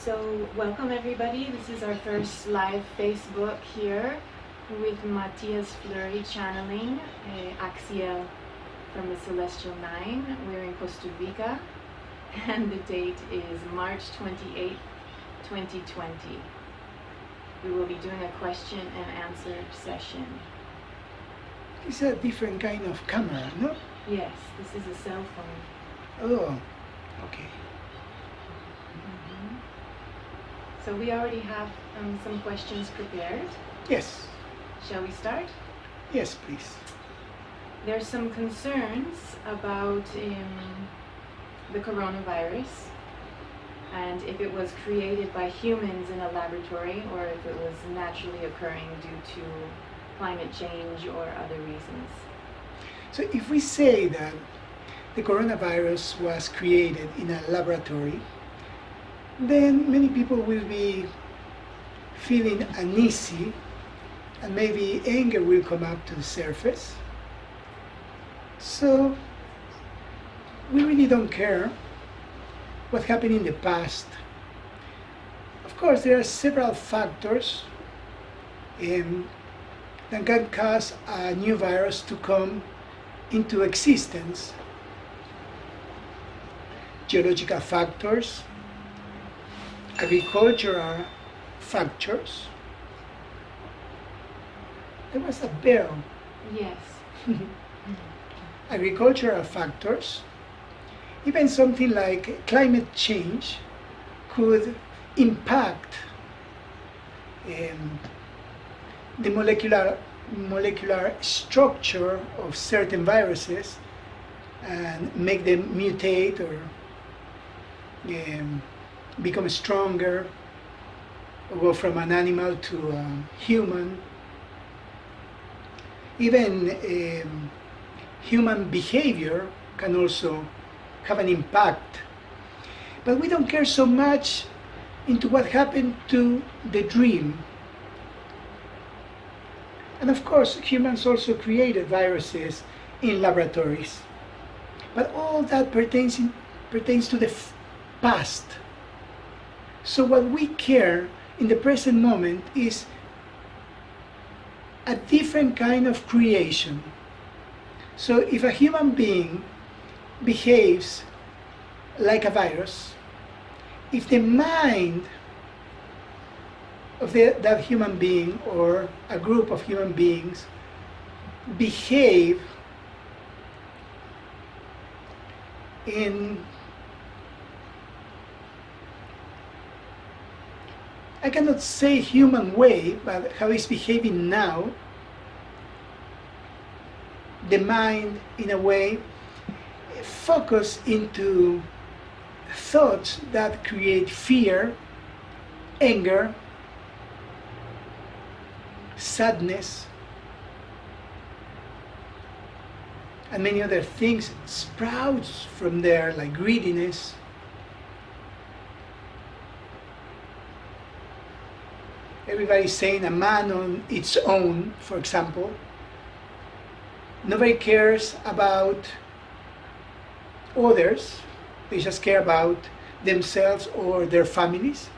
So welcome everybody. This is our first live Facebook here with Matthias Fleury channeling Axiel from the Celestial9. We're in Costa Rica and the date is March 28th, 2020. We will be doing a question and answer session. It's a different kind of camera, no? Yes, this is a cell phone. Oh, okay. So we already have some questions prepared. Yes. Shall we start? Yes, please. There's some concerns about the coronavirus and if it was created by humans in a laboratory or if it was naturally occurring due to climate change or other reasons. So if we say that the coronavirus was created in a laboratory, then many people will be feeling uneasy and maybe anger will come up to the surface. So we really don't care what happened in the past. Of course, there are several factors that can cause a new virus to come into existence. Geological factors, agricultural factors. There was a bell. Yes. Agricultural factors. Even something like climate change could impact the molecular structure of certain viruses and make them mutate or become stronger, or go from an animal to a human. Even human behavior can also have an impact. But we don't care so much into what happened to the dream. And of course, humans also created viruses in laboratories. But all that pertains to the past. So what we care in the present moment is a different kind of creation. So if a human being behaves like a virus, if the mind of that human being or a group of human beings behave in, I cannot say human way, but how it's behaving now, the mind in a way focus into thoughts that create fear, anger, sadness, and many other things sprouts from there, like greediness. Everybody's saying a man on its own, for example. Nobody cares about others. They just care about themselves or their families.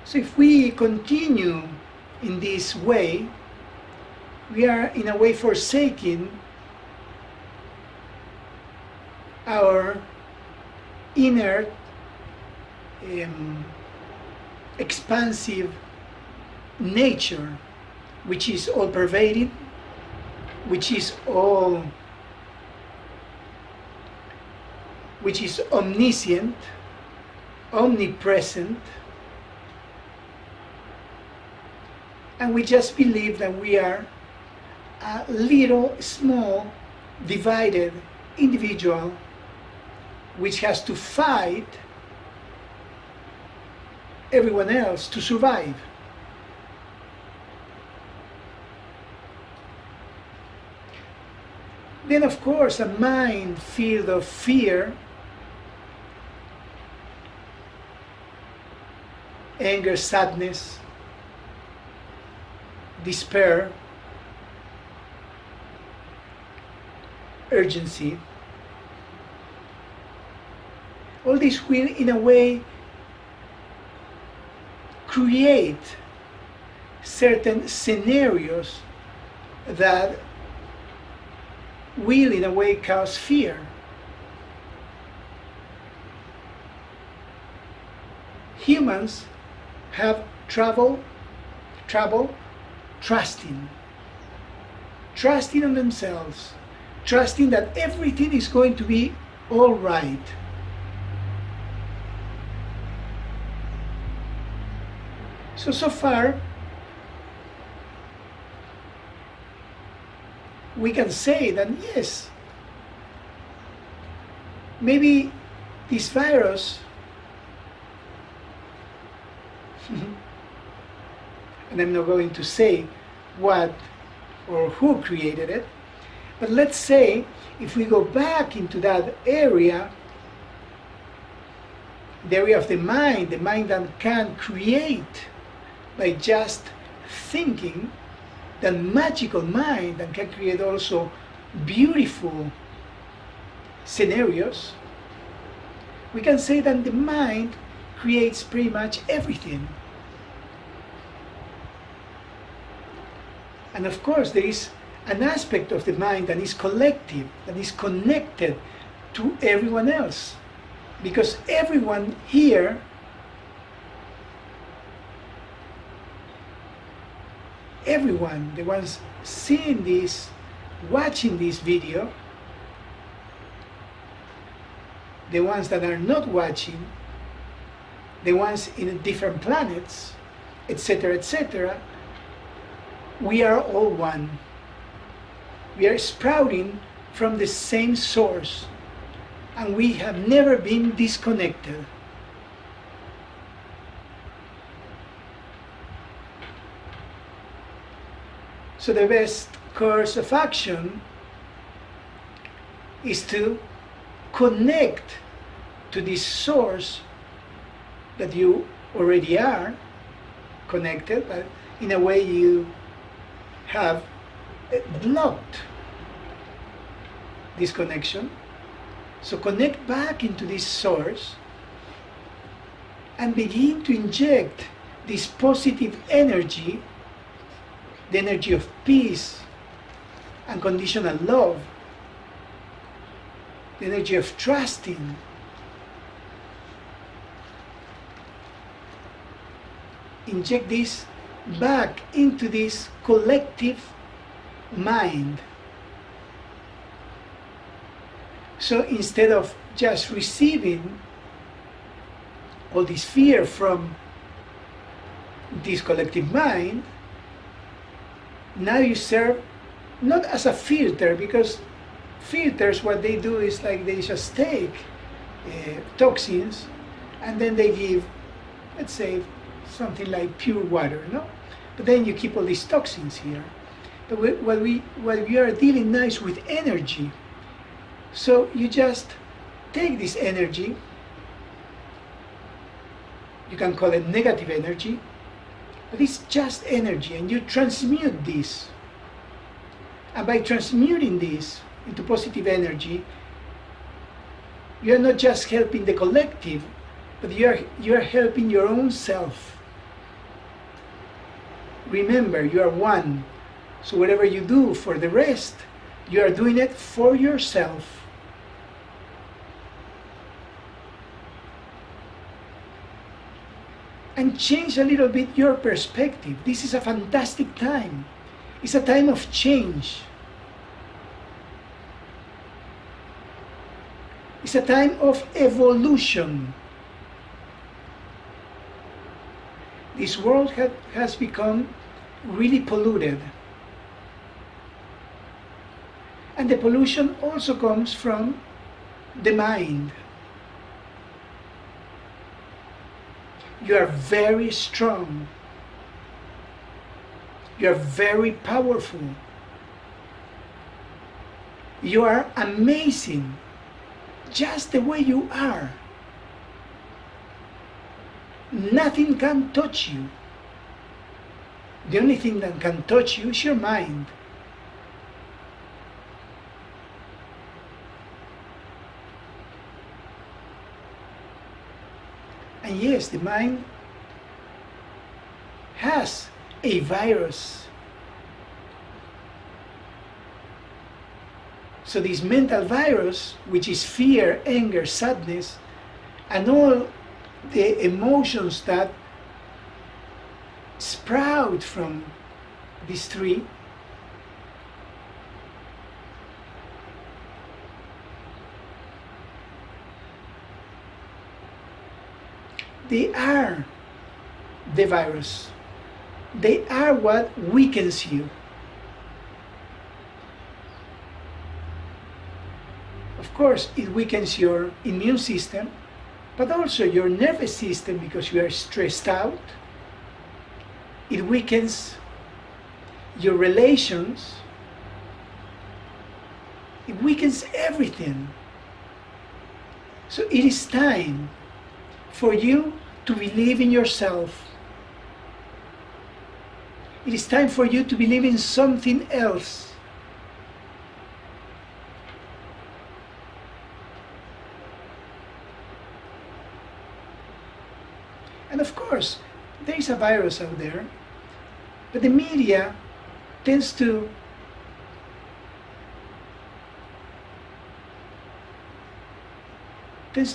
So if we continue in this way, we are in a way forsaking our inner expansive nature, which is all pervading, which is omniscient, omnipresent, and we just believe that we are a little, small, divided individual which has to fight everyone else to survive. Then of course a mind filled of fear, anger, sadness, despair, urgency, All this will, in a way, create certain scenarios that will, in a way, cause fear. Humans have trouble trusting on themselves, trusting that everything is going to be all right. So far, we can say that yes, maybe this virus, and I'm not going to say what or who created it, but let's say if we go back into that area, the area of the mind that can create by just thinking, that magical mind that can create also beautiful scenarios, we can say that the mind creates pretty much everything. And of course, there is an aspect of the mind that is collective, that is connected to everyone else. Because everyone here everyone, the ones seeing this, watching this video, the ones that are not watching, the ones in different planets, etc., etc., we are all one. We are sprouting from the same source, and we have never been disconnected. So the best course of action is to connect to this source that you already are connected, but in a way you have blocked this connection. So connect back into this source and begin to inject this positive energy, the energy of peace, unconditional love, the energy of trusting. Inject this back into this collective mind. So instead of just receiving all this fear from this collective mind, now you serve not as a filter, because filters, what they do is like they just take toxins and then they give, let's say, something like pure water, no? But then you keep all these toxins here. But what we are dealing now is with energy. So you just take this energy, you can call it negative energy, but it's just energy, and you transmute this. And by transmuting this into positive energy, you are not just helping the collective, but you are helping your own self. Remember, you are one. So whatever you do for the rest, you are doing it for yourself. And change a little bit your perspective. This is a fantastic time. It's a time of change. It's a time of evolution. This world has become really polluted. And the pollution also comes from the mind. You are very strong. You are very powerful. You are amazing, just the way you are. Nothing can touch you. The only thing that can touch you is your mind. And yes, the mind has a virus. So this mental virus, which is fear, anger, sadness, and all the emotions that sprout from these three, they are the virus. They are what weakens you. Of course, it weakens your immune system, but also your nervous system because you are stressed out. It weakens your relations. It weakens everything. So it is time for you to believe in yourself. It is time for you to believe in something else. And of course, there is a virus out there, but the media tends to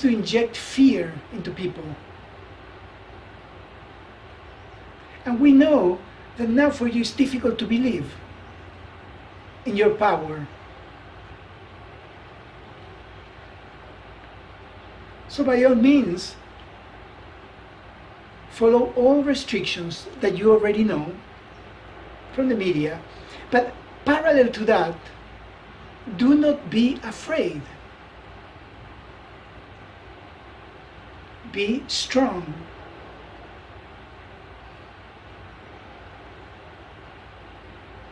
inject fear into people. And we know that now for you it's difficult to believe in your power. So by all means, follow all restrictions that you already know from the media, but parallel to that, do not be afraid. Be strong.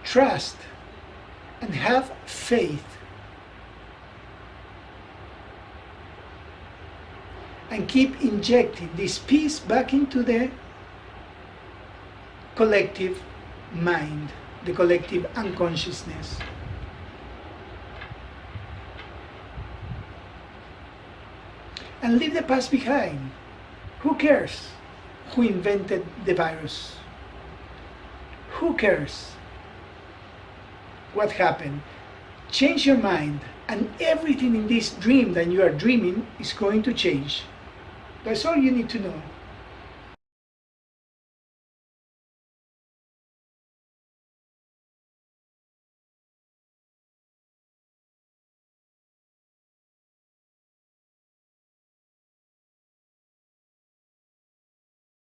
Trust and have faith. And keep injecting this peace back into the collective mind, the collective unconsciousness. And leave the past behind. Who cares who invented the virus? Who cares what happened? Change your mind, and everything in this dream that you are dreaming is going to change. That's all you need to know.